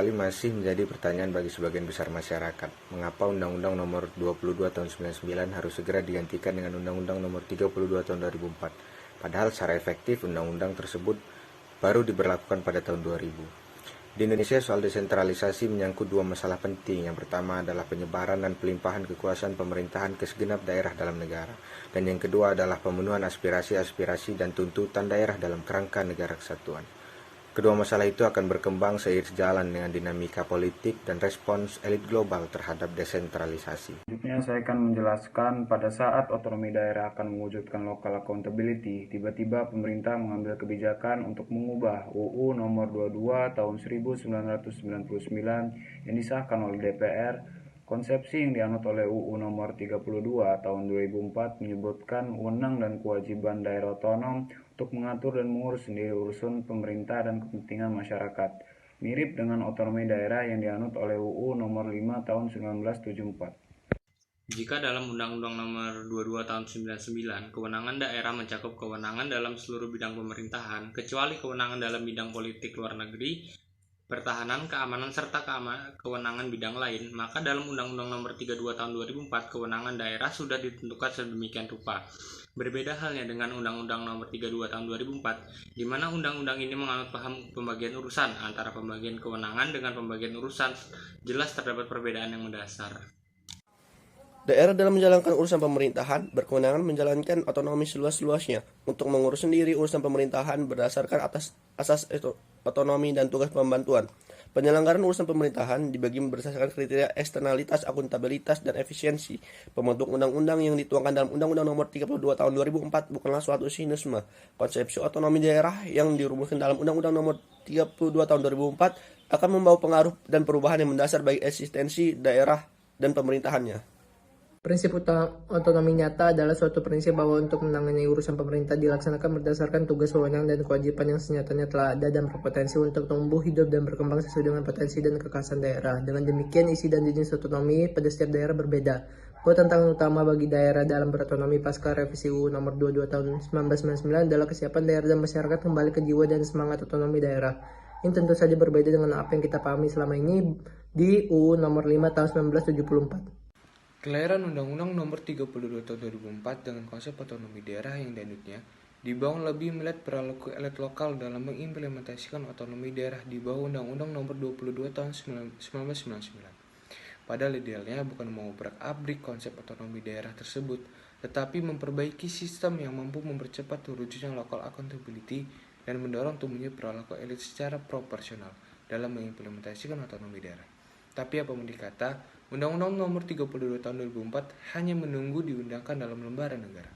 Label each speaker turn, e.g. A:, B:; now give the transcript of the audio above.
A: kali masih menjadi pertanyaan bagi sebagian besar masyarakat. Mengapa Undang-Undang Nomor 22 Tahun 99 harus segera digantikan dengan Undang-Undang Nomor 32 Tahun 2004? Padahal secara efektif undang-undang tersebut baru diberlakukan pada tahun 2000. Di Indonesia, soal desentralisasi menyangkut dua masalah penting. Yang pertama adalah penyebaran dan pelimpahan kekuasaan pemerintahan ke segenap daerah dalam negara. Dan yang kedua adalah pemenuhan aspirasi-aspirasi dan tuntutan daerah dalam kerangka negara kesatuan. Kedua masalah itu akan berkembang seiring sejalan dengan dinamika politik dan respons elit global terhadap desentralisasi.
B: Selanjutnya saya akan menjelaskan pada saat otonomi daerah akan mewujudkan local accountability, tiba-tiba pemerintah mengambil kebijakan untuk mengubah UU Nomor 22 Tahun 1999 yang disahkan oleh DPR. Konsepsi yang dianut oleh UU Nomor 32 Tahun 2004 menyebutkan wewenang dan kewajiban daerah otonom untuk mengatur dan mengurus sendiri urusan pemerintah dan kepentingan masyarakat, mirip dengan otonomi daerah yang dianut oleh UU Nomor 5 Tahun 1974.
C: Jika dalam Undang-Undang Nomor 22 Tahun 99, kewenangan daerah mencakup kewenangan dalam seluruh bidang pemerintahan, kecuali kewenangan dalam bidang politik luar negeri, pertahanan, keamanan, serta kewenangan bidang lain, maka dalam Undang-Undang Nomor 32 Tahun 2004, kewenangan daerah sudah ditentukan sedemikian rupa. Berbeda halnya dengan Undang-Undang Nomor 32 Tahun 2004, di mana undang-undang ini menganut paham pembagian urusan antara pembagian kewenangan dengan pembagian urusan. Jelas terdapat perbedaan yang mendasar.
D: Daerah dalam menjalankan urusan pemerintahan berkewenangan menjalankan otonomi seluas-luasnya untuk mengurus sendiri urusan pemerintahan berdasarkan asas otonomi dan tugas pembantuan. Penyelenggaraan urusan pemerintahan dibagi berdasarkan kriteria eksternalitas, akuntabilitas, dan efisiensi. Pembentuk undang-undang yang dituangkan dalam Undang-Undang Nomor 32 Tahun 2004 bukanlah suatu sinisme. Konsepsi otonomi daerah yang dirumuskan dalam Undang-Undang Nomor 32 Tahun 2004 akan membawa pengaruh dan perubahan yang mendasar bagi eksistensi daerah dan pemerintahannya.
E: Prinsip otonomi nyata adalah suatu prinsip bahwa untuk menangani urusan pemerintah dilaksanakan berdasarkan tugas, wewenang, dan kewajiban yang senyatanya telah ada dan berpotensi untuk tumbuh, hidup, dan berkembang sesuai dengan potensi dan kekhasan daerah. Dengan demikian, isi dan jenis otonomi pada setiap daerah berbeda. Bahwa tantangan utama bagi daerah dalam berotonomi pasca revisi UU Nomor 22 Tahun 1999 adalah kesiapan daerah dan masyarakat kembali ke jiwa dan semangat otonomi daerah. Ini tentu saja berbeda dengan apa yang kita pahami selama ini di UU Nomor 5 Tahun 1974.
F: Kelahiran Undang-Undang Nomor 32 Tahun 2004 dengan konsep otonomi daerah yang dianutnya dibangun lebih melihat perilaku elit lokal dalam mengimplementasikan otonomi daerah di bawah Undang-Undang Nomor 22 Tahun 1999. Padahal idealnya bukan mengobrak-abrik konsep otonomi daerah tersebut, tetapi memperbaiki sistem yang mampu mempercepat terwujudnya local accountability dan mendorong tumbuhnya perilaku elit secara proporsional dalam mengimplementasikan otonomi daerah. Tapi apapun dikata, Undang-Undang Nomor 32 Tahun 2004 hanya menunggu diundangkan dalam lembaran negara.